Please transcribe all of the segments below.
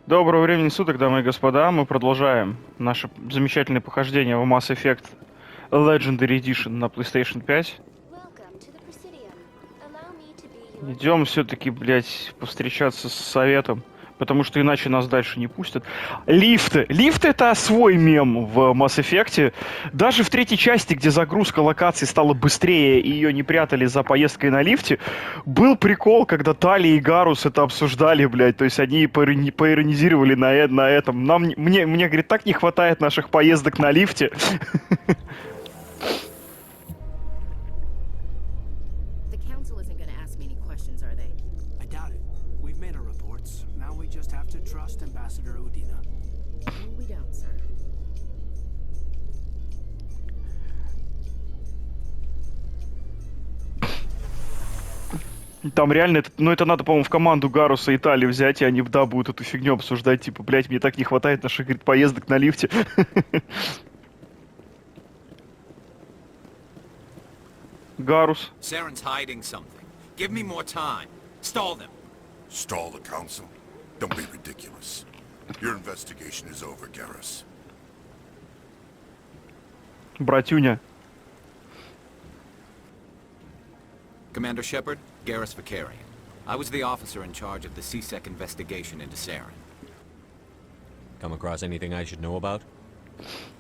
Доброго времени суток, дамы и господа. Мы продолжаем наше замечательное похождение в Mass Effect Legendary Edition на PlayStation 5. Идем все-таки, блядь, повстречаться с советом, потому что иначе нас дальше не пустят. Лифты! Лифты — это свой мем в Mass Effect. Даже в третьей части, где загрузка локаций стала быстрее и ее не прятали за поездкой на лифте, был прикол, когда Тали и Гарус это обсуждали, блядь. То есть они поиронизировали на этом. Мне, говорит, так не хватает наших поездок на лифте. Там реально, это надо, по-моему, в команду Гаруса и Тали взять, и они да, будут эту фигню обсуждать, типа, блядь, мне так не хватает наших, говорит, поездок на лифте. Гарус. Saren's hiding something. Give me more time. Stall them. Stall the council? Don't be ridiculous. Your investigation is over, Garrus. Братюня. Commander Shepard, Garrus Vicarian. I was the officer in charge of the CSEC investigation into Saren. Come across anything I should know about?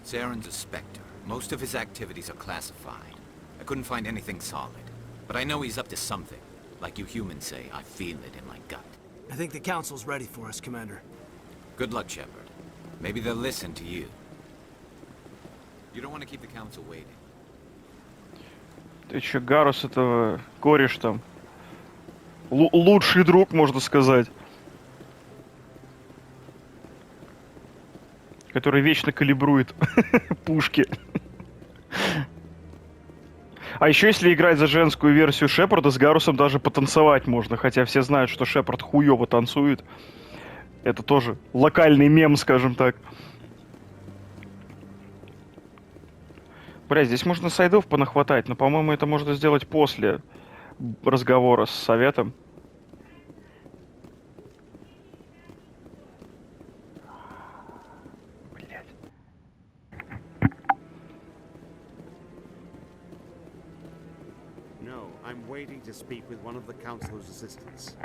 Saren's a Spectre. Most of his activities are classified. I couldn't find anything solid. But I know he's up to something. Like you humans say, I feel it in my gut. I think the Council's ready for us, Commander. Good luck, Shepard. Maybe they'll listen to you. You don't want to keep the Council waiting. Ты чё, Гарус этого кореш там? Лучший друг, можно сказать. Который вечно калибрует пушки. А еще если играть за женскую версию Шепарда, с Гарусом даже потанцевать можно. Хотя все знают, что Шепард хуёво танцует. Это тоже локальный мем, скажем так. Бля, здесь можно сайдов понахватать, но, по-моему, это можно сделать после разговора с советом. Блять. No, I'm waiting to speak with one of the council's assistants.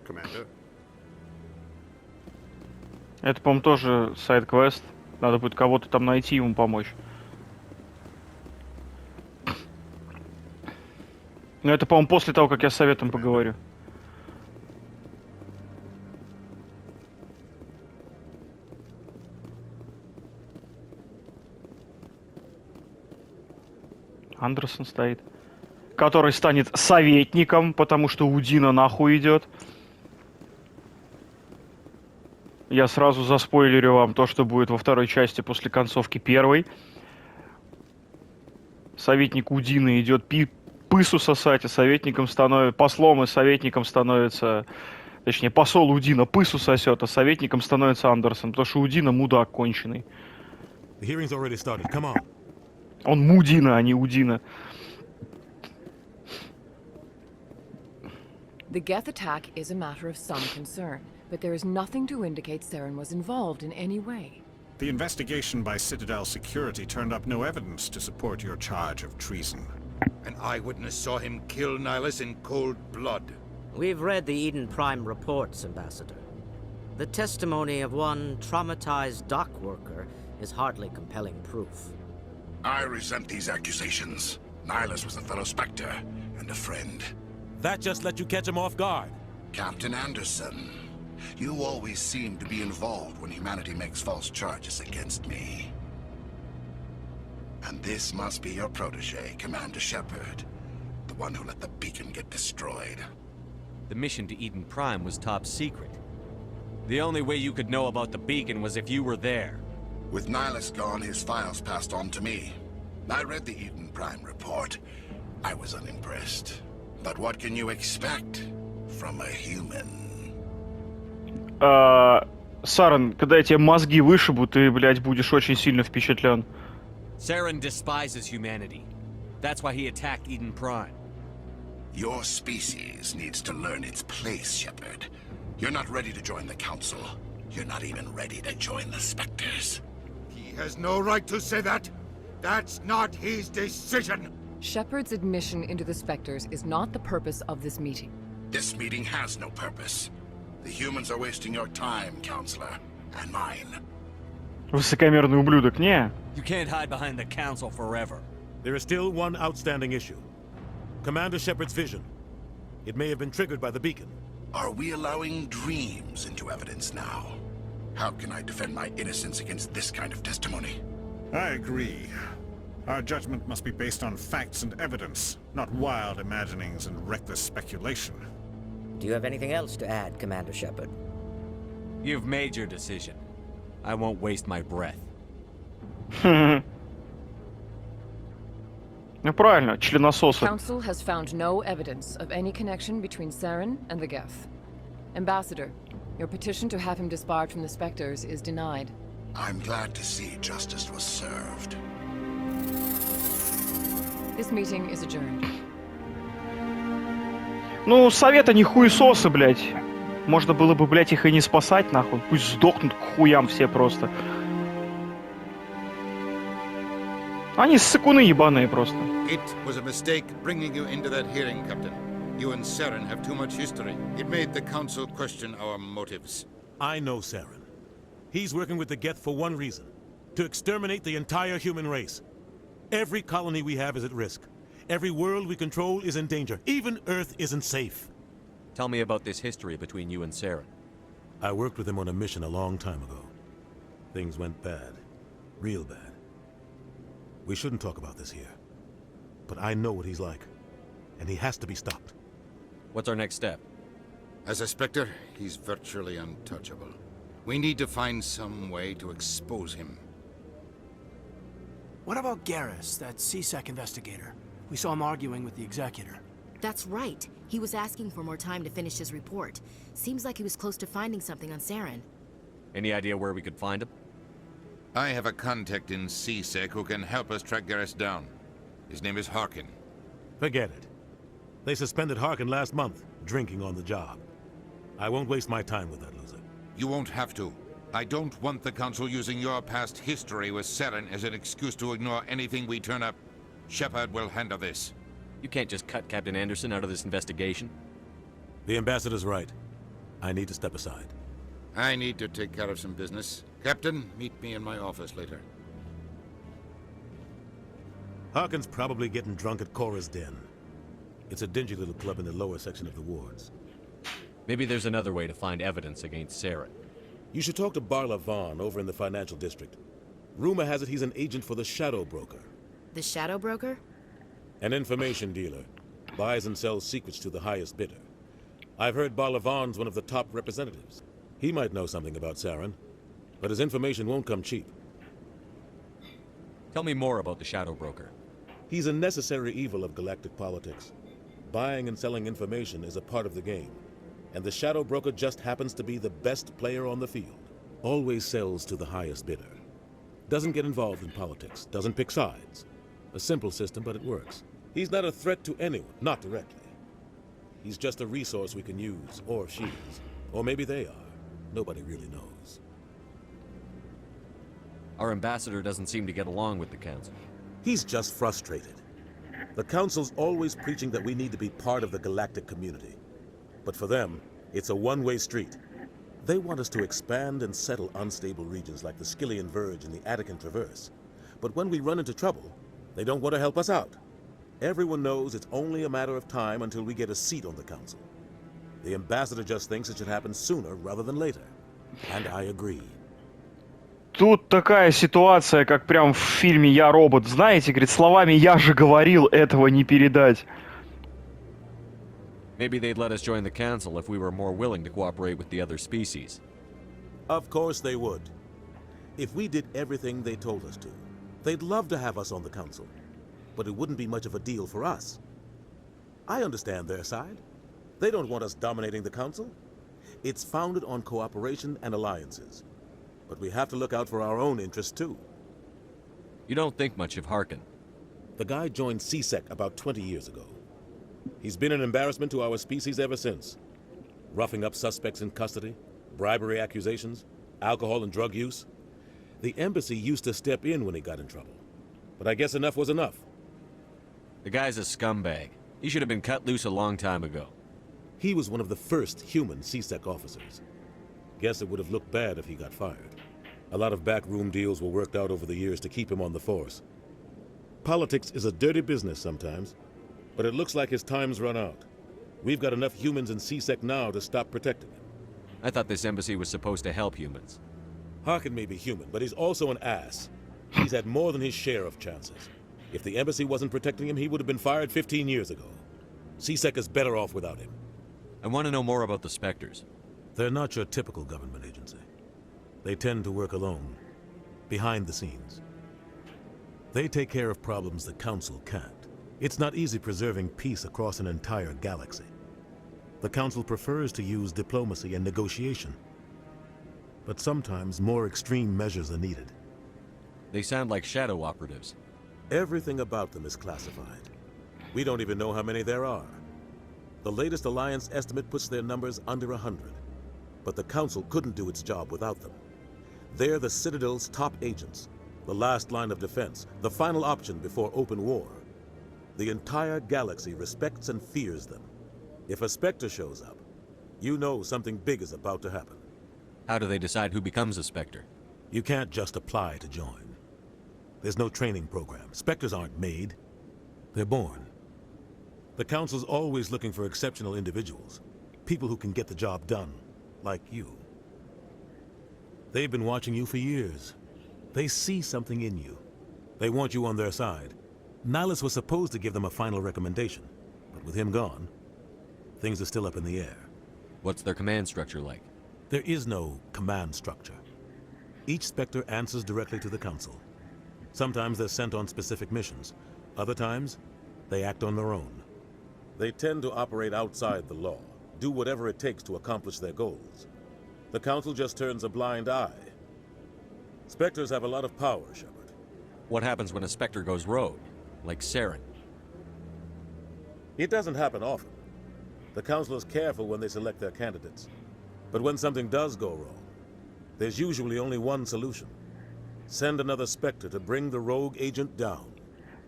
Commander? Это, по-моему, тоже сайд-квест. Надо будет кого-то там найти, ему помочь. Но это, по-моему, после того, как я с советом поговорю. Андерсон стоит. Который станет советником, потому что Удина нахуй идет. Я сразу заспойлерю вам то, что будет во второй части после концовки первой. Советник Удина идет пысу сосать, а советником становится... Послом и советником становится... Точнее, посол Удина пысу сосет, а советником становится Андерсон, потому что Удина мудак конченый. Он Мудина, а не Удина. The Geth attack is a matter of some concern, but there is nothing to indicate Saren was involved in any way. The investigation by Citadel security turned up no evidence to support your charge of treason. An eyewitness saw him kill Nihilus in cold blood. We've read the Eden Prime reports, Ambassador. The testimony of one traumatized dock worker is hardly compelling proof. I resent these accusations. Nihilus was a fellow Spectre and a friend. That just let you catch him off guard. Captain Anderson, you always seem to be involved when humanity makes false charges against me. And this must be your protege, Commander Shepard. The one who let the beacon get destroyed. The mission to Eden Prime was top secret. The only way you could know about the beacon was if you were there. With Nihilus gone, his files passed on to me. I read the Eden Prime report. I was unimpressed. But what can you expect from a human? Сарен, когда я тебе мозги вышибу, ты, блядь, будешь очень сильно впечатлен. Saren despises humanity. That's why he attacked Eden Prime. Your species needs to learn its place, Shepard. You're not ready to join the Council. You're not even ready to join the Spectres. He has no right to say that. That's not his decision. Shepard's admission into the Spectres is not the purpose of this meeting. This meeting has no purpose. The humans are wasting your time, Counselor, and mine. Высокомерный ублюдок, не? You can't hide behind the Council forever. There is still one outstanding issue. Commander Shepard's vision. It may have been triggered by the beacon. Are we allowing dreams into evidence now? How can I defend my innocence against this kind of testimony? I agree. Our judgment must be based on facts and evidence, not wild imaginings and reckless speculation. Do you have anything else to add, Commander Shepard? You've made your decision. I won't waste my breath. Ну правильно, членососы. Council has found no evidence of any connection between Saren and the Geth. Ambassador, your petition to have him disbarred from the Spectres is denied. I'm glad to see justice was served. This meeting is adjourned. Ну, совет они хуесосы, блядь. Можно было бы, блядь, их и не спасать, нахуй. Пусть сдохнут к хуям все просто. Они ссыкуны ебаные просто. It was a mistake bringing you into that hearing, Captain. You and Saren have too much history. It made the Council question our motives. I know Saren. He's working with the Geth for one reason. To exterminate the entire human race. Every colony we have is at risk. Every world we control is in danger. Even Earth isn't safe. Tell me about this history between you and Saren. I worked with him on a mission a long time ago. Things went bad. Real bad. We shouldn't talk about this here. But I know what he's like. And he has to be stopped. What's our next step? As a Spectre, he's virtually untouchable. We need to find some way to expose him. What about Garrus, that CSEC investigator? We saw him arguing with the Executor. That's right. He was asking for more time to finish his report. Seems like he was close to finding something on Saren. Any idea where we could find him? I have a contact in CSEC who can help us track Garrus down. His name is Harkin. Forget it. They suspended Harkin last month, drinking on the job. I won't waste my time with that loser. You won't have to. I don't want the Council using your past history with Saren as an excuse to ignore anything we turn up. Shepard will handle this. You can't just cut Captain Anderson out of this investigation. The Ambassador's right. I need to step aside. I need to take care of some business. Captain, meet me in my office later. Harkin's probably getting drunk at Cora's Den. It's a dingy little club in the lower section of the wards. Maybe there's another way to find evidence against Saren. You should talk to Barla Vaughn over in the financial district. Rumor has it he's an agent for the Shadow Broker. The Shadow Broker? An information dealer. Buys and sells secrets to the highest bidder. I've heard Barla Vaughn's one of the top representatives. He might know something about Saren, but his information won't come cheap. Tell me more about the Shadow Broker. He's a necessary evil of galactic politics. Buying and selling information is a part of the game, and the Shadow Broker just happens to be the best player on the field. Always sells to the highest bidder. Doesn't get involved in politics, doesn't pick sides. A simple system, but it works. He's not a threat to anyone, not directly. He's just a resource we can use, or she is. Or maybe they are. Nobody really knows. Our ambassador doesn't seem to get along with the Council. He's just frustrated. The Council's always preaching that we need to be part of the galactic community. But for them, it's a one-way street. They want us to expand and settle unstable regions like the Skillian Verge and the Attican Traverse. But when we run into trouble, they don't want to help us out. Everyone knows it's only a matter of time until we get a seat on the Council. The Ambassador just thinks it should happen sooner rather than later. And I agree. Тут такая ситуация, как прям в фильме «Я робот». Знаете, говорит, словами «я же говорил», этого не передать. Maybe they'd let us join the Council if we were more willing to cooperate with the other species. Of course they would. If we did everything they told us to, they'd love to have us on the Council. But it wouldn't be much of a deal for us. I understand their side. They don't want us dominating the Council. It's founded on cooperation and alliances. But we have to look out for our own interests, too. You don't think much of Harkin. The guy joined CSEC about 20 years ago. He's been an embarrassment to our species ever since. roughing up suspects in custody, bribery accusations, alcohol and drug use. The embassy used to step in when he got in trouble. But I guess enough was enough. The guy's a scumbag. He should have been cut loose a long time ago. He was one of the first human CSEC officers. Guess it would have looked bad if he got fired. A lot of backroom deals were worked out over the years to keep him on the force. Politics is a dirty business sometimes, but it looks like his time's run out. We've got enough humans in CSEC now to stop protecting him. I thought this embassy was supposed to help humans. Harkin may be human, but he's also an ass. He's had more than his share of chances. If the embassy wasn't protecting him, he would have been fired 15 years ago. CSEC is better off without him. I want to know more about the Spectres. They're not your typical government agency. They tend to work alone, behind the scenes. They take care of problems the Council can't. It's not easy preserving peace across an entire galaxy. The Council prefers to use diplomacy and negotiation. But sometimes more extreme measures are needed. They sound like shadow operatives. Everything about them is classified. We don't even know how many there are. The latest Alliance estimate puts their numbers under 100. But the Council couldn't do its job without them. They're the Citadel's top agents, the last line of defense, the final option before open war. The entire galaxy respects and fears them. If a Spectre shows up, you know something big is about to happen. How do they decide who becomes a Spectre? You can't just apply to join. There's no training program. Spectres aren't made. They're born. The Council's always looking for exceptional individuals. People who can get the job done, like you. They've been watching you for years. They see something in you. They want you on their side. Nihilus was supposed to give them a final recommendation, but with him gone, things are still up in the air. What's their command structure like? There is no command structure. Each Spectre answers directly to the Council. Sometimes they're sent on specific missions. Other times, they act on their own. They tend to operate outside the law, do whatever it takes to accomplish their goals. The Council just turns a blind eye. Spectres have a lot of power, Shepard. What happens when a Spectre goes rogue, like Saren? It doesn't happen often. The Council is careful when they select their candidates. But when something does go wrong, there's usually only one solution. Send another Spectre to bring the rogue agent down.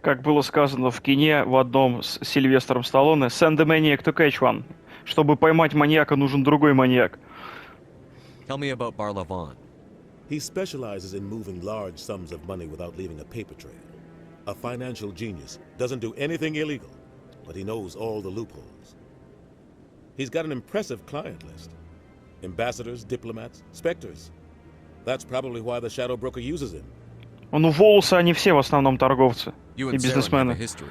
Как было сказано в кине в одном с Сильвестром Сталлоне, send the maniac to catch one. Чтобы поймать маньяка, нужен другой маньяк. Tell me about Barlavon. He specializes in moving large sums of money without leaving a paper trail. A financial genius, doesn't do anything illegal, but he knows all the loopholes. He's got an impressive client list. Ambassadors, diplomats, Spectres. That's probably why the Shadow Broker uses him. Ну, волосы, они все в основном торговцы You и and Saren have a бизнесмены. history.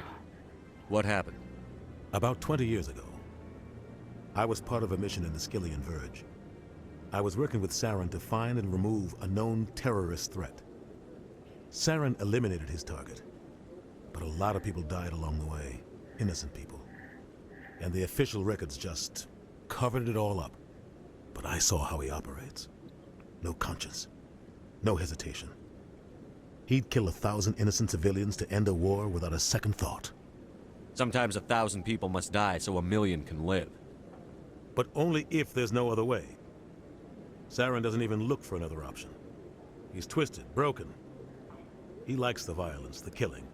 What happened? About 20 years ago, I was part of a mission in the Skillian Verge. I was working with Saren to find and remove a known terrorist threat. Saren eliminated his target, but a lot of people died along the way, innocent people. And the official records just covered it all up. But I saw how he operates. No conscience, no hesitation. He'd kill 1,000 innocent civilians to end a war without a second thought. Sometimes 1,000 people must die so 1,000,000 can live. But only if there's no other way. Saren doesn't even look for another option. He's twisted, broken. He likes the violence, the killing.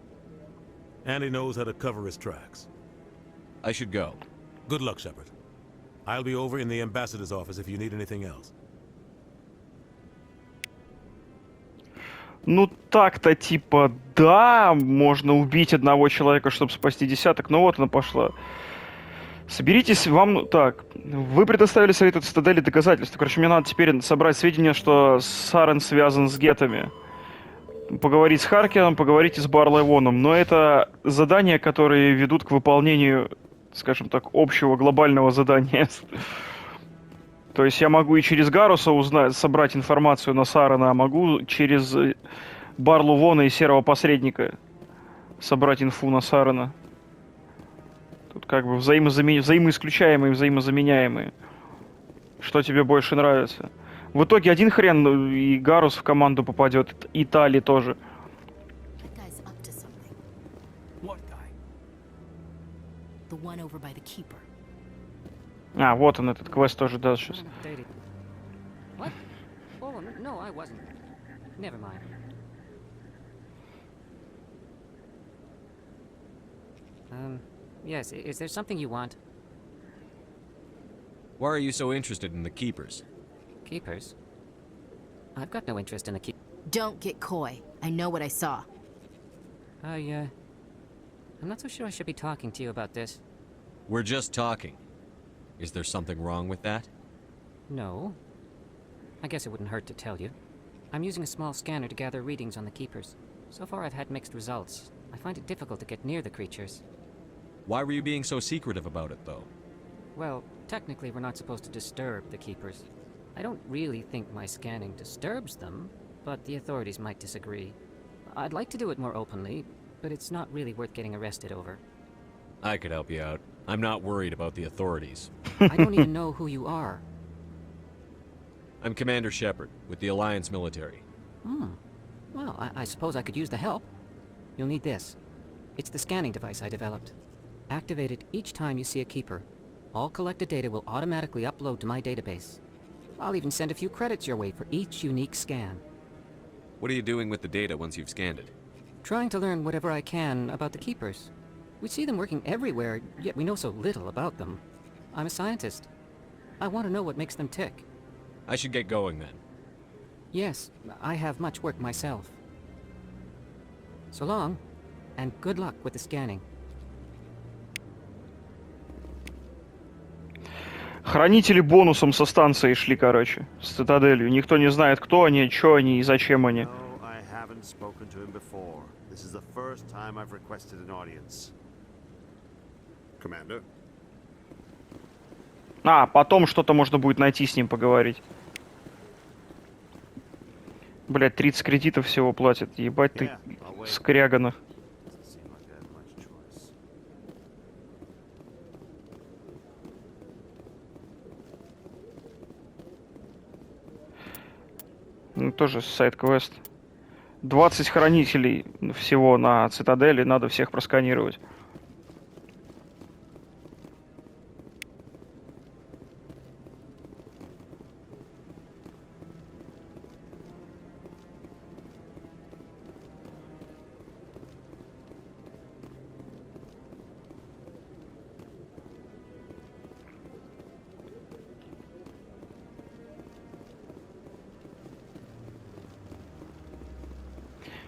And he knows how to cover his tracks. I should go. Good luck, Shepard. I'll be over in the ambassador's office if you need anything else. Ну, так-то, типа, да, можно убить одного человека, чтобы спасти десяток, но вот она пошла. Соберитесь, вам... Так, вы предоставили совету Цитадели доказательства. Короче, мне надо теперь собрать сведения, что Сарен связан с гетами. Поговорить с Харкином, поговорить и с Барлайвоном. Но это задания, которые ведут к выполнению, скажем так, общего глобального задания. То есть я могу и через Гаруса узнать, собрать информацию на Сарена, а могу через Барлу Вона и Серого Посредника собрать инфу на Сарена. Тут как бы взаимоисключаемые, взаимозаменяемые. Что тебе больше нравится? В итоге один хрен и Гарус в команду попадет, и Тали тоже. That guy's up to something. What guy? The one over by the Keeper. А, вот он, этот квест тоже даст сейчас. What? Oh, no, I wasn't. Never mind. Yes, is there something you want? Why are you so interested in the Keepers? Keepers? I've got no interest in the keep. Don't get coy. I know what I saw. I'm not so sure I should be talking to you about this. We're just talking. Is there something wrong with that? No. I guess it wouldn't hurt to tell you. I'm using a small scanner to gather readings on the Keepers. So far I've had mixed results. I find it difficult to get near the creatures. Why were you being so secretive about it, though? Well, technically we're not supposed to disturb the Keepers. I don't really think my scanning disturbs them, but the authorities might disagree. I'd like to do it more openly, but it's not really worth getting arrested over. I could help you out. I'm not worried about the authorities. I don't even know who you are. I'm Commander Shepard, with the Alliance military. Well, I suppose I could use the help. You'll need this. It's the scanning device I developed. Activate it each time you see a Keeper. All collected data will automatically upload to my database. I'll even send a few credits your way for each unique scan. What are you doing with the data once you've scanned it? Trying to learn whatever I can about the Keepers. We see them working everywhere, yet we know so little about them. I'm a scientist. I want to know what makes them tick. I should get going then. Yes, I have much work myself. So long, and good luck with the scanning. Хранители бонусом со станции шли, короче, с Цитаделью. Никто не знает, кто они, что они и зачем они. No, I haven't spoken to him before. This is the first time I've requested an audience. Commander? А, потом что-то можно будет найти с ним поговорить. Блять, 30 кредитов всего платят. Ебать ты, скрягана. Ну, тоже сайд-квест. 20 хранителей всего на Цитадели, надо всех просканировать.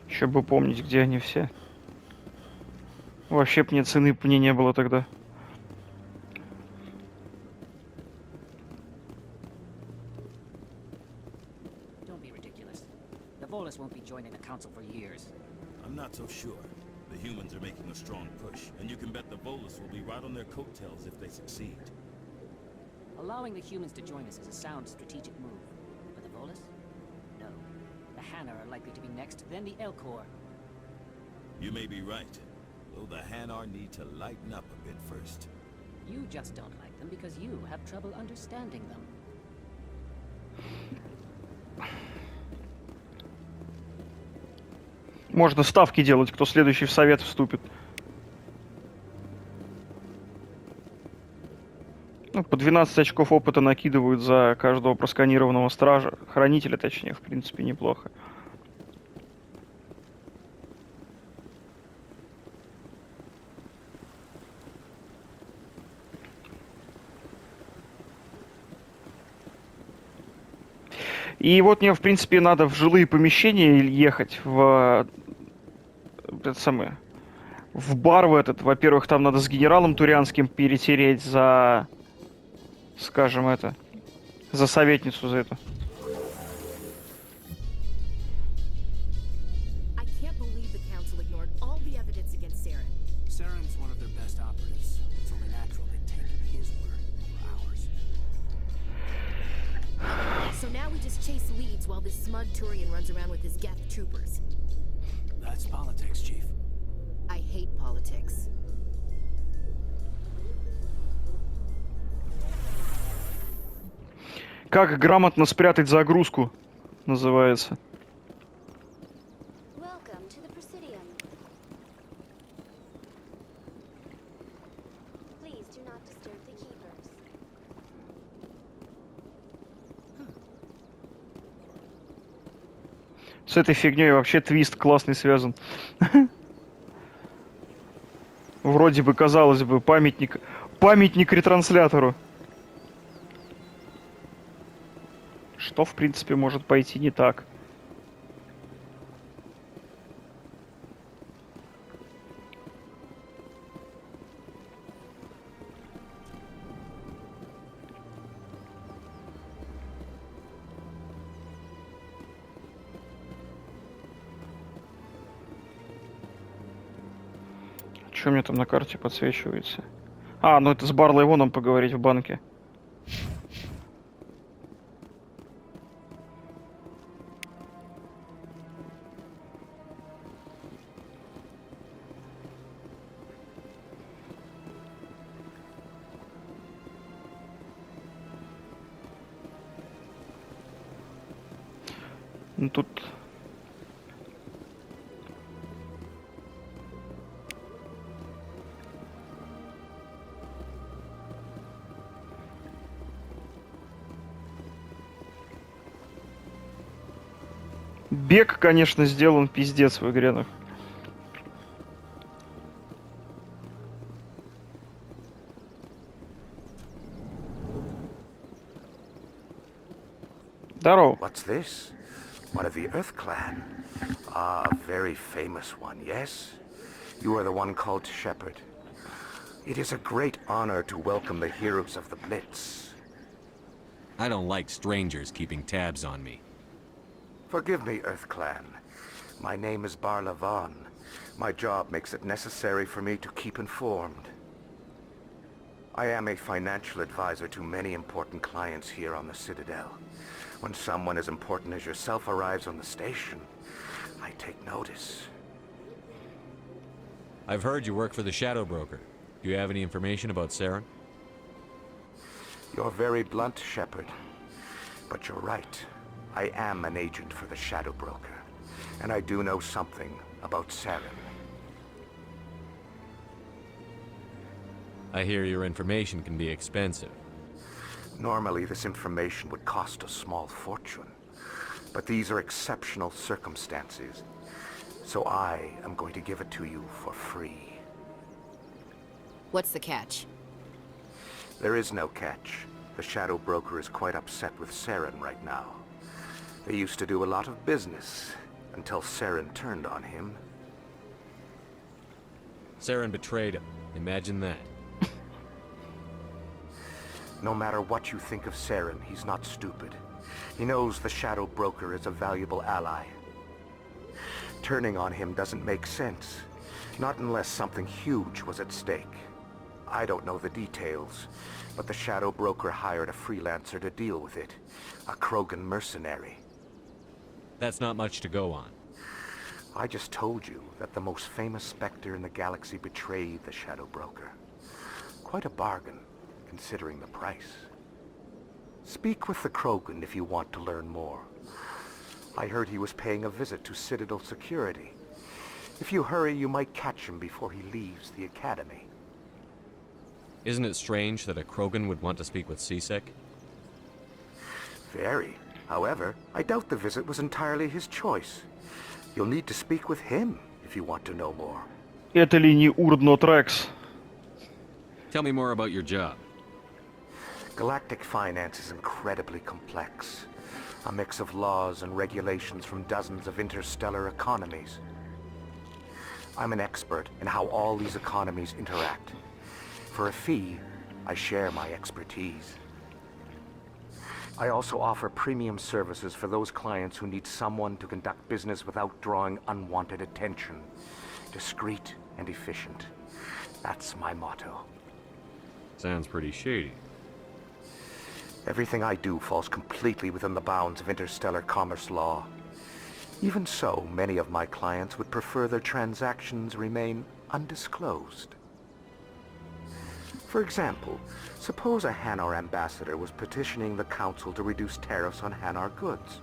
Еще бы помнить, где они все. Вообще б мне цены мне не было тогда. Don't be ridiculous. The Volus won't be joining the Council for years. I'm not so sure. The humans are making a strong push, and you can bet the Volus will be right on their coattails if they succeed. Allowing the humans to join us is a sound strategic move. But the Volus? No. The Hanna are likely to be next, then the Elcor. You may be right, though the Hanar need to lighten up a bit first. You just don't like them because you have trouble understanding them. Можно ставки делать, кто следующий в совет вступит. Ну, по 12 очков опыта накидывают за каждого просканированного стража. Хранителя, точнее, в принципе, неплохо. И вот мне, в принципе, надо в жилые помещения ехать, в это самое, в бар в этот. Во-первых, там надо с генералом Турианским перетереть за, скажем, это, за советницу за это. Saren's one of their best operatives. It's only natural they'd take his word over ours. So now we just chase leads while this smug Turian runs around with his Geth troopers. That's politics, Chief. I hate politics. Как грамотно спрятать загрузку, называется. С этой фигней вообще твист классный связан. Вроде бы, казалось бы, памятник ретранслятору. Что, в принципе, может пойти не так? Что мне там на карте подсвечивается? А, ну это с Барлой Воном поговорить в банке. Ну тут... Бег, конечно, сделан пиздец в игре. Здорово. What's this? One of the Earth Clan. Ah, a very famous one, yes? You are the one called Shepard. It is a great honor to welcome the heroes of the Blitz. I don't like strangers keeping tabs on me. Forgive me, Earth Clan. My name is Barla Vaughn. My job makes it necessary for me to keep informed. I am a financial advisor to many important clients here on the Citadel. When someone as important as yourself arrives on the station, I take notice. I've heard you work for the Shadow Broker. Do you have any information about Saren? You're very blunt, Shepard. But you're right. I am an agent for the Shadow Broker. And I do know something about Saren. I hear your information can be expensive. Normally, this information would cost a small fortune. But these are exceptional circumstances. So I am going to give it to you for free. What's the catch? There is no catch. The Shadow Broker is quite upset with Saren right now. They used to do a lot of business, until Saren turned on him. Saren betrayed him. Imagine that. No matter what you think of Saren, he's not stupid. He knows the Shadow Broker is a valuable ally. Turning on him doesn't make sense. Not unless something huge was at stake. I don't know the details, but the Shadow Broker hired a freelancer to deal with it. A Krogan mercenary. That's not much to go on. I just told you that the most famous Spectre in the galaxy betrayed the Shadow Broker. Quite a bargain, considering the price. Speak with the Krogan if you want to learn more. I heard he was paying a visit to Citadel security. If you hurry, you might catch him before he leaves the Academy. Isn't it strange that a Krogan would want to speak with C-Sec? Very. However, I doubt the visit was entirely his choice. You'll need to speak with him if you want to know more. Это ли не Урдно Трекс? Tell me more about your job. Galactic finance is incredibly complex. A mix of laws and regulations from dozens of interstellar economies. I'm an expert in how all these economies interact. For a fee, I share my expertise. I also offer premium services for those clients who need someone to conduct business without drawing unwanted attention. Discreet and efficient. That's my motto. Sounds pretty shady. Everything I do falls completely within the bounds of interstellar commerce law. Even so, many of my clients would prefer their transactions remain undisclosed. For example, suppose a Hanar ambassador was petitioning the Council to reduce tariffs on Hanar goods.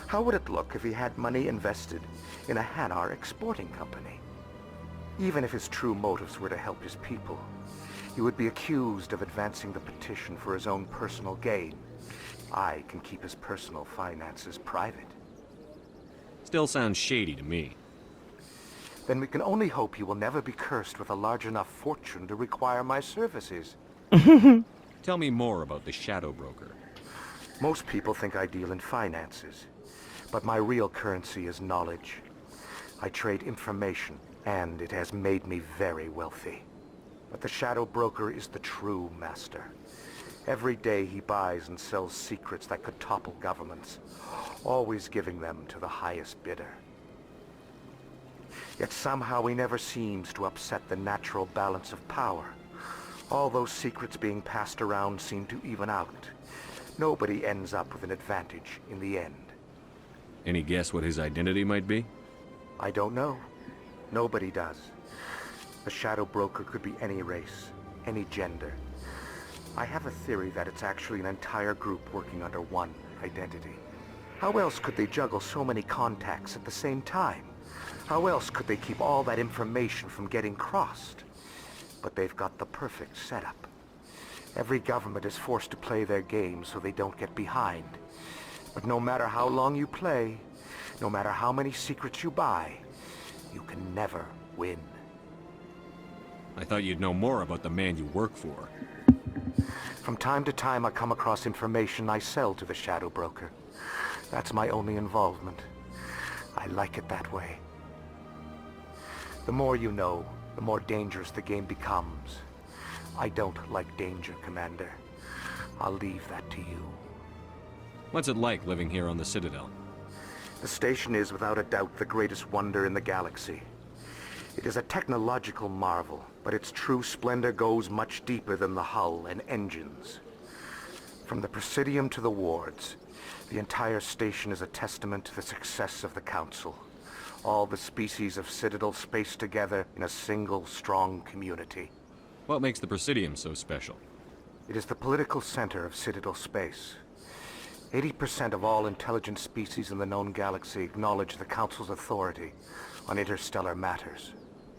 How would it look if he had money invested in a Hanar exporting company? Even if his true motives were to help his people, he would be accused of advancing the petition for his own personal gain. I can keep his personal finances private. Still sounds shady to me. Then we can only hope you will never be cursed with a large enough fortune to require my services. Tell me more about the Shadow Broker. Most people think I deal in finances, but my real currency is knowledge. I trade information, and it has made me very wealthy. But the Shadow Broker is the true master. Every day he buys and sells secrets that could topple governments, always giving them to the highest bidder. Yet somehow he never seems to upset the natural balance of power. All those secrets being passed around seem to even out. Nobody ends up with an advantage in the end. Any guess what his identity might be? I don't know. Nobody does. The Shadow Broker could be any race, any gender. I have a theory that it's actually an entire group working under one identity. How else could they juggle so many contacts at the same time? How else could they keep all that information from getting crossed? But they've got the perfect setup. Every government is forced to play their game so they don't get behind. But no matter how long you play, no matter how many secrets you buy, you can never win. I thought you'd know more about the man you work for. From time to time I come across information I sell to the Shadow Broker. That's my only involvement. I like it that way. The more you know, the more dangerous the game becomes. I don't like danger, Commander. I'll leave that to you. What's it like living here on the Citadel? The station is without a doubt the greatest wonder in the galaxy. It is a technological marvel, but its true splendor goes much deeper than the hull and engines. From the Presidium to the wards, the entire station is a testament to the success of the Council. All the species of Citadel spaced together in a single, strong community. What makes the Presidium so special? It is the political center of Citadel space. 80% of all intelligent species in the known galaxy acknowledge the Council's authority on interstellar matters.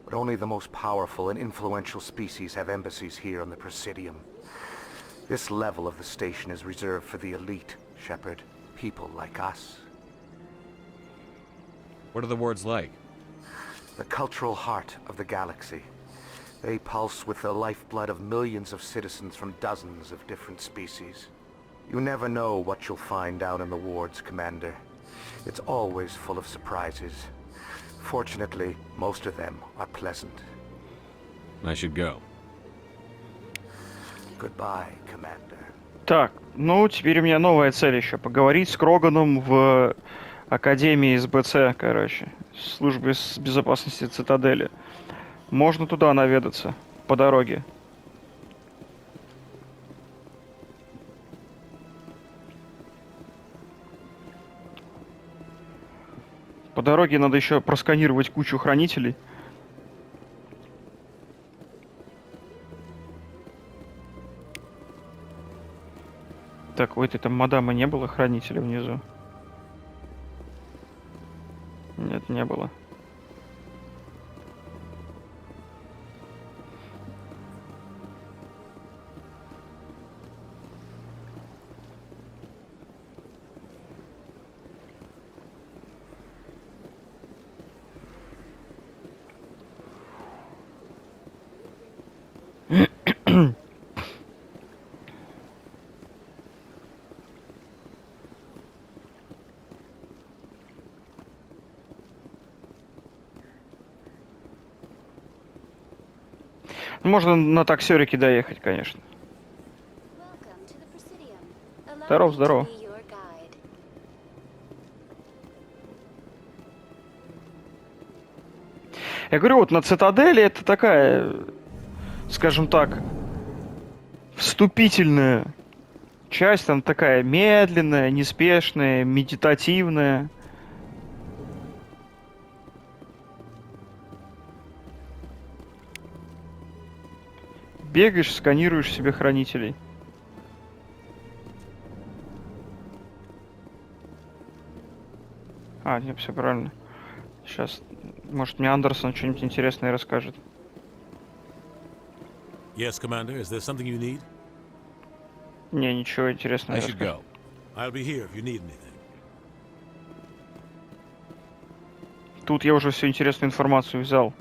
But only the most powerful and influential species have embassies here on the Presidium. This level of the station is reserved for the elite, Shepard. People like us. What are the wards like? The cultural heart of the galaxy. They pulse with the lifeblood of millions of citizens from dozens of different species. You never know what you'll find down in the wards, Commander. It's always full of surprises. Fortunately, most of them are pleasant. I should go. Goodbye, Commander. Так, ну теперь у меня новая цель еще. Поговорить с Кроганом в Академии СБЦ, короче. Службе безопасности Цитадели. Можно туда наведаться по дороге. По дороге надо еще просканировать кучу хранителей. Так, у этой там мадамы не было хранителя внизу? Нет, не было. Можно на таксерике доехать, конечно. Здорово, здорово. Я говорю, вот на Цитадели это такая, скажем так, вступительная часть, она такая медленная, неспешная, медитативная. Бегаешь, сканируешь себе хранителей. А, нет, все правильно. Сейчас, может, мне Андерсон что-нибудь интересное расскажет. Yes, Commander. Is there something you need? Не, ничего интересного. I should go. I'll be here if you need anything. Тут я уже всю интересную информацию взял.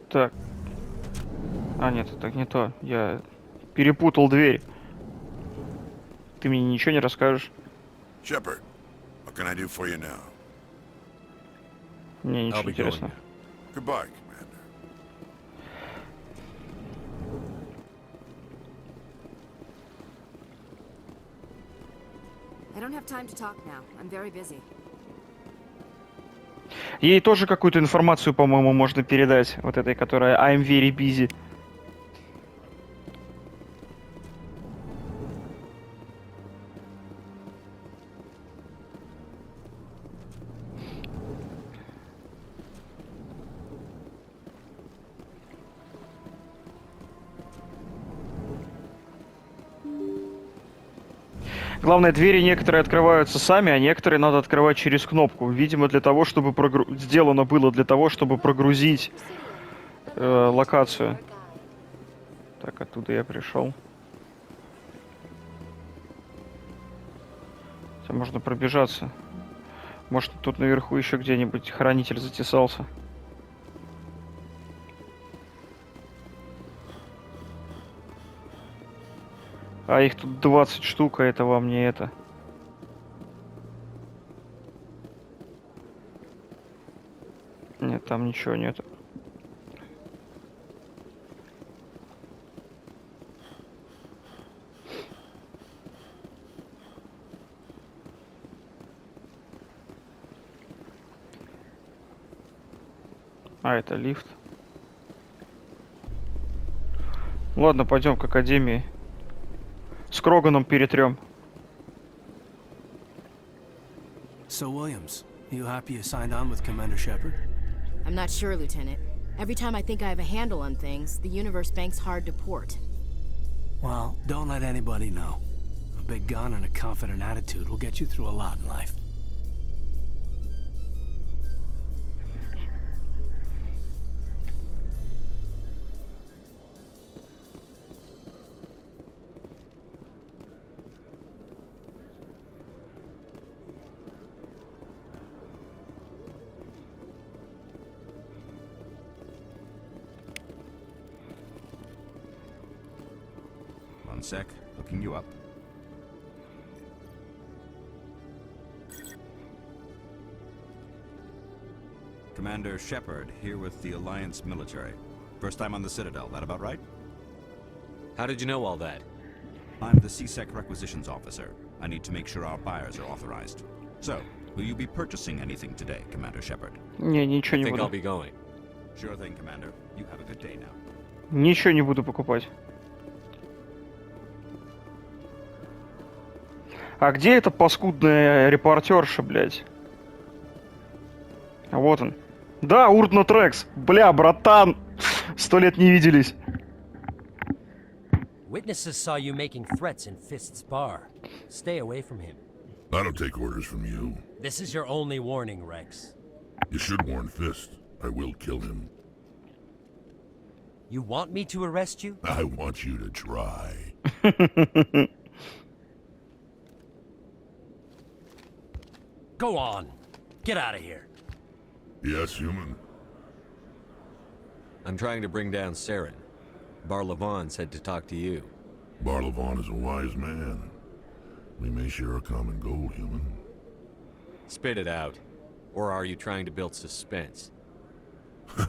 Так. А, нет, это не то. Я перепутал дверь. Ты мне ничего не расскажешь? Shepard, what can I do for you now? Мне ничего интересного. Goodbye, Commander. I don't have time to talk now. I'm very busy. Ей тоже какую-то информацию, по-моему, можно передать. Вот этой, которая I'm very busy. Главное, двери некоторые открываются сами, а некоторые надо открывать через кнопку. Видимо, для того, чтобы сделано было для того, чтобы прогрузить локацию. Так, оттуда я пришел. Хотя можно пробежаться. Может, тут наверху еще где-нибудь хранитель затесался. А их тут 20 штук, а это вам не это. Нет, там ничего нету. А, это лифт. Ладно, пойдем к академии. С Кроганом перетрем. So, Williams, you happy you signed on with Commander Shepard? I'm not sure, Lieutenant. Every time I think I have a handle on things, the universe banks hard to port. Well, don't let anybody know. A big gun and a confident attitude will get you through a lot in life. One sec, looking you up. Commander Shepard, here with the Alliance military. First time on the Citadel, that about right? How did you know all that? I'm the CSEC requisitions officer. I need to make sure our buyers are authorized. So, will you be purchasing anything today, Commander Shepard? Не, ничего не I think буду. I'll be going. Sure thing, Commander. You have a good day now. Ничего не буду покупать. А где эта паскудная репортерша, блядь? А вот он. Да, Уртно Трекс. Бля, братан. 100 лет не виделись. Witnesses saw you making threats in Fist's bar. Stay away from him. I don't take orders from you. This is your only warning, Rex. You should warn Fist. I will kill him. You want me to arrest you? I want you to try. Go on. Get out of here. Yes, human. I'm trying to bring down Saren. Barlavon said to talk to you. Barlavon is a wise man. We may share a common goal, human. Spit it out. Or are you trying to build suspense?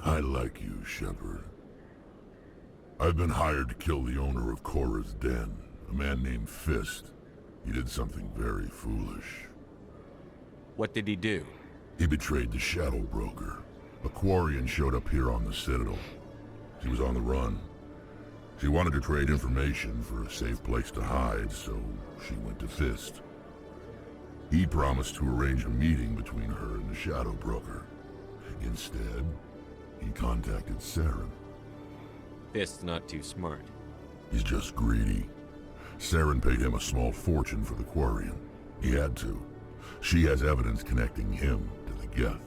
I like you, Shepard. I've been hired to kill the owner of Korra's Den, a man named Fist. He did something very foolish. What did he do? He betrayed the Shadow Broker. A Quarian showed up here on the Citadel. She was on the run. She wanted to trade information for a safe place to hide, so she went to Fist. He promised to arrange a meeting between her and the Shadow Broker. Instead, he contacted Saren. Fist's not too smart. He's just greedy. Saren paid him a small fortune for the Quarian. He had to. She has evidence connecting him to the Geth.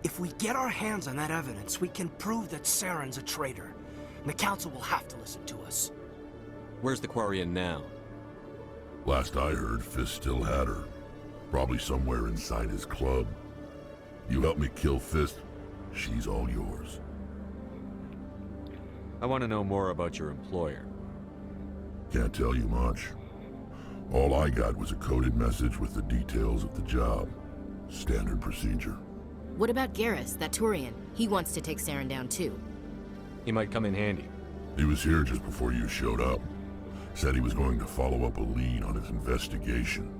If we get our hands on that evidence, we can prove that Saren's a traitor. And the Council will have to listen to us. Where's the Quarian now? Last I heard, Fist still had her. Probably somewhere inside his club. You help me kill Fist, she's all yours. I want to know more about your employer. Can't tell you much. All I got was a coded message with the details of the job. Standard procedure. What about Garrus, that Turian? He wants to take Saren down too. He might come in handy. He was here just before you showed up. Said he was going to follow up a lead on his investigation.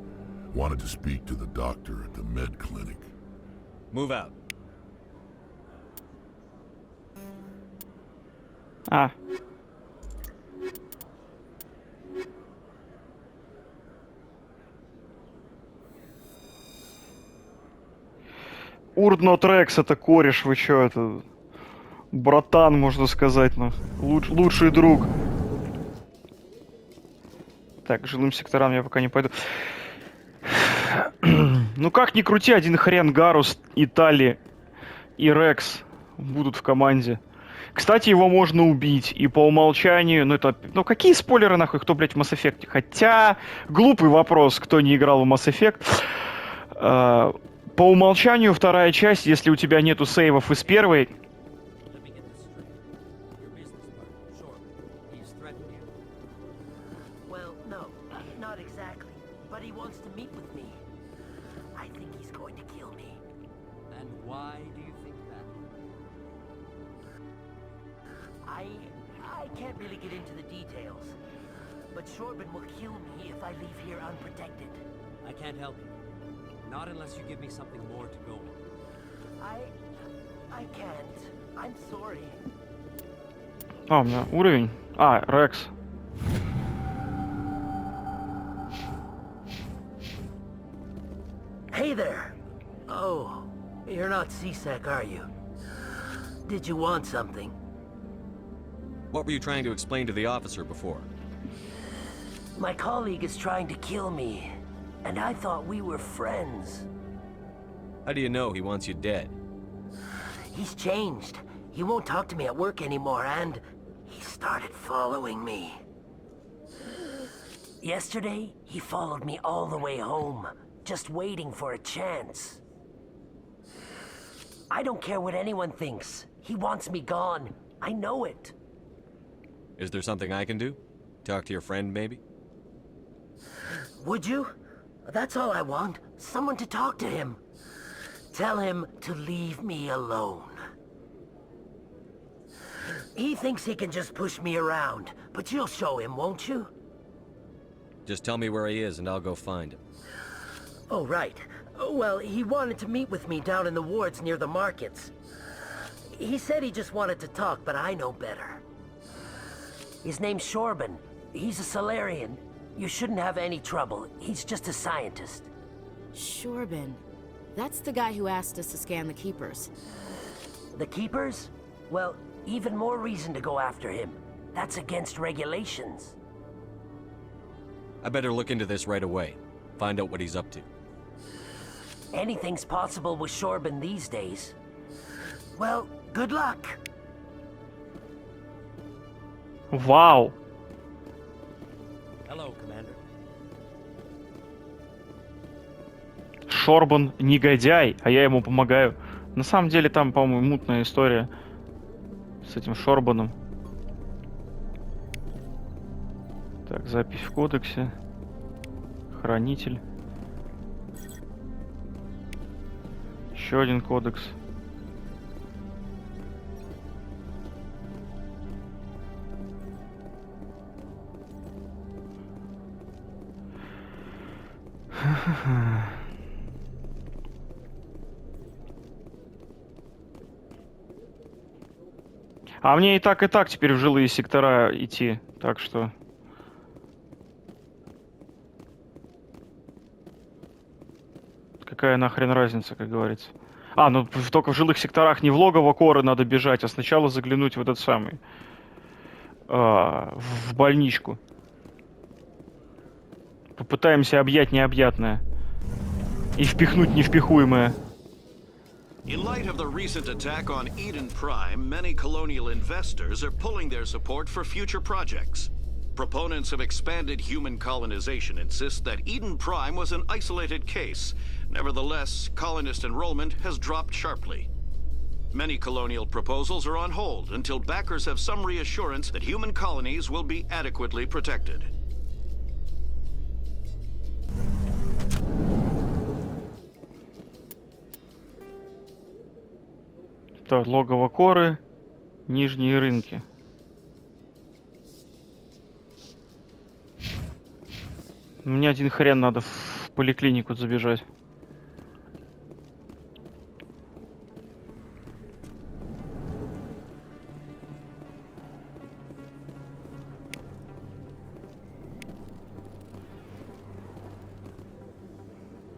Wanted to speak to the doctor at the med clinic. Move out. А. Урдно Трекс, это кореш, вы чё, это... Братан, можно сказать, ну. Лучший друг. Так, к жилым секторам я пока не пойду. Ну как ни крути, один хрен Гарус, и Тали, и Рекс будут в команде. Кстати, его можно убить, и по умолчанию, ну это... Ну какие спойлеры нахуй, кто, блядь, в Mass Effect? Хотя, глупый вопрос, кто не играл в Mass Effect. По умолчанию вторая часть, если у тебя нету сейвов из первой... I can't really get into the details, but Shorban will kill me if I leave here unprotected. I can't help you. Not unless you give me something more to go on. I can't. I'm sorry. А, у меня уровень. А, Рекс. Hey there. Oh, you're not C-Sec, are you? Did you want something? What were you trying to explain to the officer before? My colleague is trying to kill me, and I thought we were friends. How do you know he wants you dead? He's changed. He won't talk to me at work anymore, and he started following me. Yesterday, he followed me all the way home, just waiting for a chance. I don't care what anyone thinks. He wants me gone. I know it. Is there something I can do? Talk to your friend, maybe? Would you? That's all I want. Someone to talk to him. Tell him to leave me alone. He thinks he can just push me around, but you'll show him, won't you? Just tell me where he is and I'll go find him. Oh, right. Well, he wanted to meet with me down in the wards near the markets. He said he just wanted to talk, but I know better. His name's Shorban. He's a Solarian. You shouldn't have any trouble. He's just a scientist. Shorban. That's the guy who asked us to scan the Keepers. The Keepers? Well, even more reason to go after him. That's against regulations. I better look into this right away. Find out what he's up to. Anything's possible with Shorban these days. Well, good luck. Вау. Hello, Commander. Шорбан негодяй, а я ему помогаю. На самом деле там, по-моему, мутная история с этим Шорбаном. Так, запись в кодексе. Хранитель. Еще один кодекс. А мне и так теперь в жилые сектора идти, так что... Какая нахрен разница, как говорится. А, ну только в жилых секторах не в логово Коры надо бежать, а сначала заглянуть в этот самый... в больничку. Попытаемся объять необъятное. И впихнуть невпихуемое. In light of the recent attack on Eden Prime, many colonial investors are pulling their support for future projects. Proponents of expanded human colonization insist that Eden Prime was an isolated case. Nevertheless, colonist enrollment has dropped sharply. Many colonial proposals are on hold until backers have some reassurance that human colonies will be adequately protected. Так, логово Коры, нижние рынки. Мне один хрен надо в поликлинику забежать.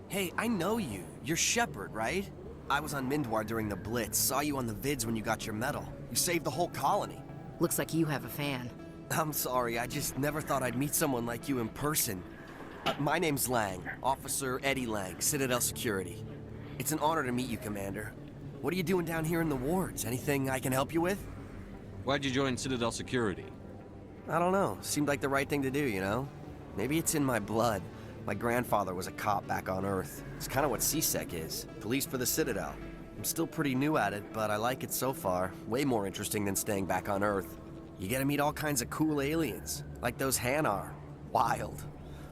Hey, I know you. You're Shepard, right? I was on Mindwar during the Blitz. Saw you on the vids when you got your medal. You saved the whole colony. Looks like you have a fan. I'm sorry, I just never thought I'd meet someone like you in person. My name's Lang, Officer Eddie Lang, Citadel Security. It's an honor to meet you, Commander. What are you doing down here in the wards? Anything I can help you with? Why'd you join Citadel Security? I don't know. Seemed like the right thing to do, you know? Maybe it's in my blood. My grandfather was a cop back on Earth. It's kind of what CSEC is. Police for the Citadel. I'm still pretty new at it, but I like it so far. Way more interesting than staying back on Earth. You get to meet all kinds of cool aliens, like those Hanar. Wild.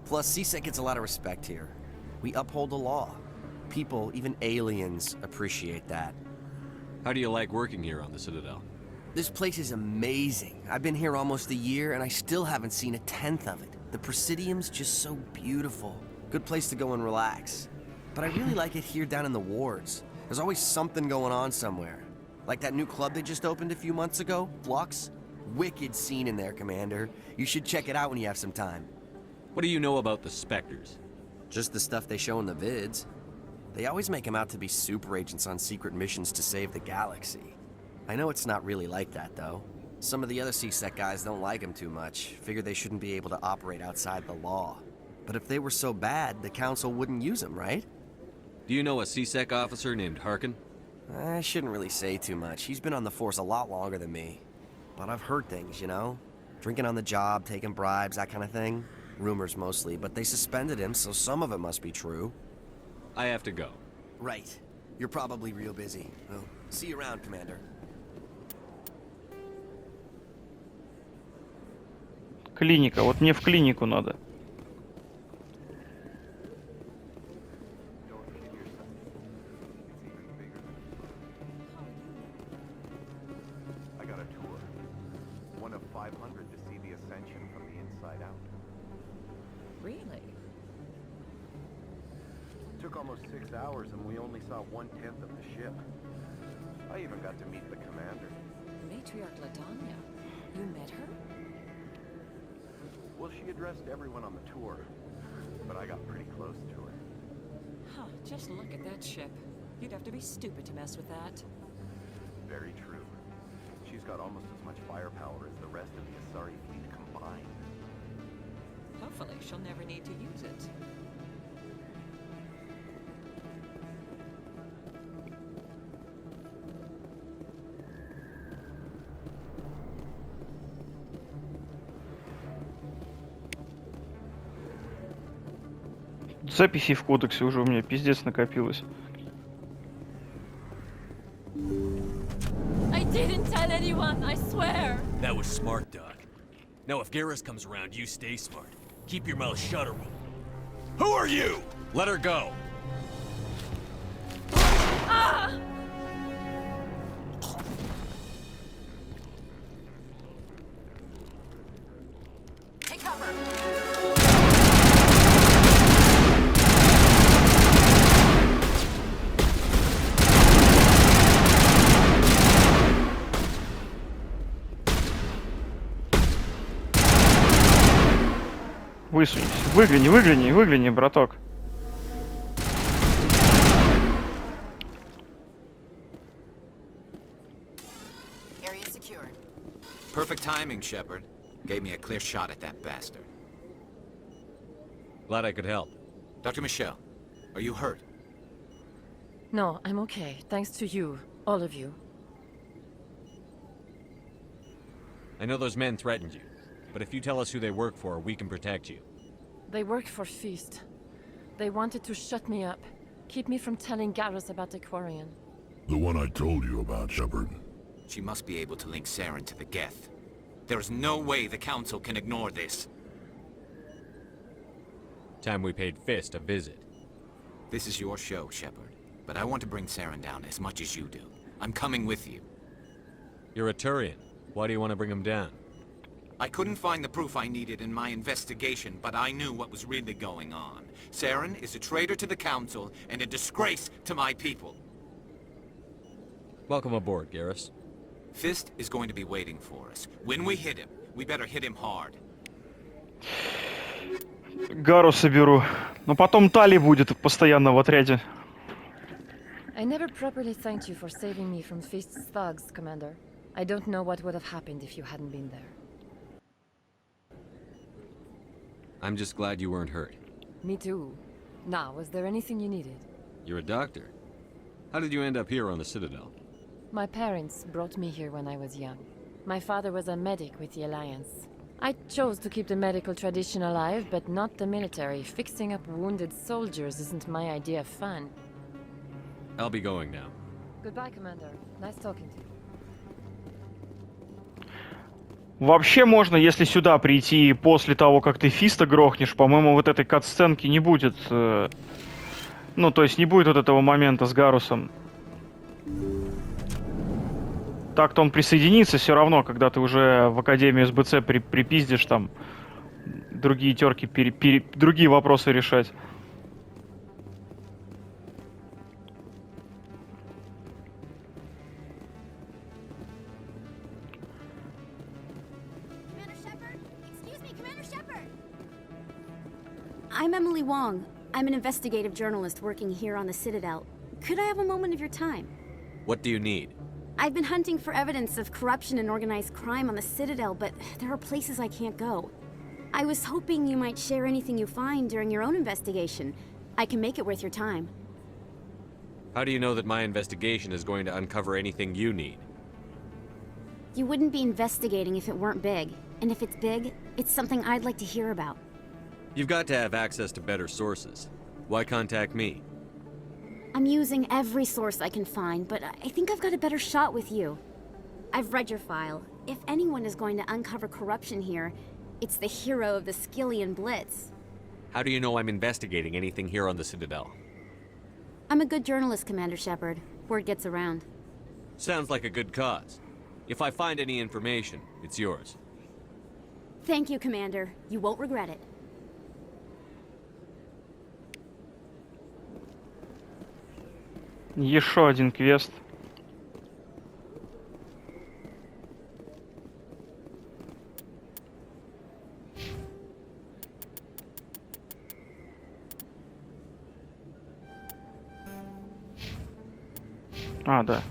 Plus, CSEC gets a lot of respect here. We uphold the law. People, even aliens, appreciate that. How do you like working here on the Citadel? This place is amazing. I've been here almost a year, and I still haven't seen a tenth of it. The Presidium's just so beautiful. Good place to go and relax. But I really like it here down in the wards. There's always something going on somewhere. Like that new club they just opened a few months ago, Flux. Wicked scene in there, Commander. You should check it out when you have some time. What do you know about the Spectres? Just the stuff they show in the vids. They always make them out to be super agents on secret missions to save the galaxy. I know it's not really like that, though. Some of the other CSEC guys don't like them too much. Figure they shouldn't be able to operate outside the law. But if they were so bad, the Council wouldn't use them, right? Do you know a CSEC officer named Harkin? I shouldn't really say too much. He's been on the force a lot longer than me. But I've heard things, you know? Drinking on the job, taking bribes, that kind of thing. Rumors mostly, but they suspended him, so some of it must be true. I have to go. Right. You're probably real busy. Well, see you around, Commander. Клиника. Вот мне в клинику надо. I got a tour. One of 500 to see the Ascension from the inside out. Really? Took almost 6 hours and we only saw 1/10 of the ship. I even got to meet the commander. Matriarch Ladanya. You met her? Well, she addressed everyone on the tour, but I got pretty close to her. Huh, just look at that ship. You'd have to be stupid to mess with that. Very true. She's got almost as much firepower as the rest of the Asari fleet combined. Hopefully, she'll never need to use it. Записей в кодексе уже у меня пиздец накопилось. I didn't tell anyone, I swear. That was smart, Doc. Now if Garrus comes around, you stay smart. Keep your mouth shut or we'll... Who are you? Let her go. Ah! Take cover. Высунись. Выгляни, браток. Area secured. Perfect timing, Shepard. Gave me a clear shot at that bastard. Glad I could help. Dr. Michelle, are you hurt? No, I'm okay. Thanks to you. All of you. I know those men threatened you, but if you tell us who they work for, we can protect you. They worked for Feast. They wanted to shut me up. Keep me from telling Garrus about the Quarian. The one I told you about, Shepard. She must be able to link Saren to the Geth. There is no way the Council can ignore this. Time we paid Fist a visit. This is your show, Shepard. But I want to bring Saren down as much as you do. I'm coming with you. You're a Turian. Why do you want to bring him down? I couldn't find the proof I needed in my investigation, but I knew what was really going on. Saren is a traitor to the Council and a disgrace to my people. Welcome aboard, Garrus. Fist is going to be waiting for us. When we hit him, we better hit him hard. Гару соберу. Но потом Тали будет постоянно в отряде. I never properly thanked you for saving me from Feast's thugs, Commander. I don't know what would have happened if you hadn't been there. I'm just glad you weren't hurt. Me too. Now, was there anything you needed? You're a doctor. How did you end up here on the Citadel? My parents brought me here when I was young. My father was a medic with the Alliance. I chose to keep the medical tradition alive, but not the military. Fixing up wounded soldiers isn't my idea of fun. I'll be going now. Goodbye, Commander. Nice talking to you. Вообще можно, если сюда прийти после того, как ты Фиста грохнешь, по-моему, вот этой кат-сценки не будет. Ну, то есть не будет вот этого момента с Гарусом. Так-то он присоединится все равно, когда ты уже в Академию СБЦ припиздишь там другие терки, другие вопросы решать. I'm Emily Wong. I'm an investigative journalist working here on the Citadel. Could I have a moment of your time? What do you need? I've been hunting for evidence of corruption and organized crime on the Citadel, but there are places I can't go. I was hoping you might share anything you find during your own investigation. I can make it worth your time. How do you know that my investigation is going to uncover anything you need? You wouldn't be investigating if it weren't big. And if it's big, it's something I'd like to hear about. You've got to have access to better sources. Why contact me? I'm using every source I can find, but I think I've got a better shot with you. I've read your file. If anyone is going to uncover corruption here, it's the hero of the Skillian Blitz. How do you know I'm investigating anything here on the Citadel? I'm a good journalist, Commander Shepard. Word gets around. Sounds like a good cause. If I find any information, it's yours. Thank you, Commander. You won't regret it. Еще один квест. А, да.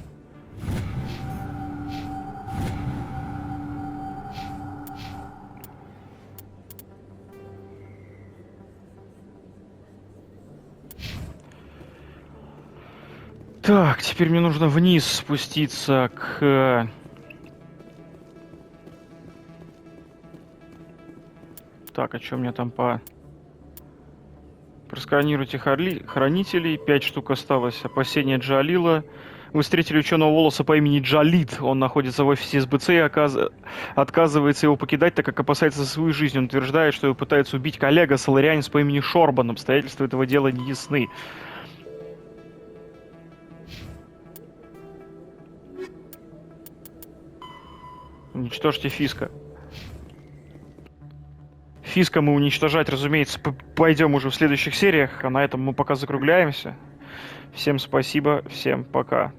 Так, теперь мне нужно вниз спуститься к... Так, а что мне там по... Просканируйте хранителей. 5 штук осталось. Опасение Джалила. Вы встретили ученого волоса по имени Джалид. Он находится в офисе СБЦ и отказывается его покидать, так как опасается за свою жизнь. Он утверждает, что его пытается убить коллега соларианец по имени Шорбан. Обстоятельства этого дела не ясны. Уничтожьте Фиска. Фиска мы уничтожать, разумеется, пойдем уже в следующих сериях. А на этом мы пока закругляемся. Всем спасибо, всем пока.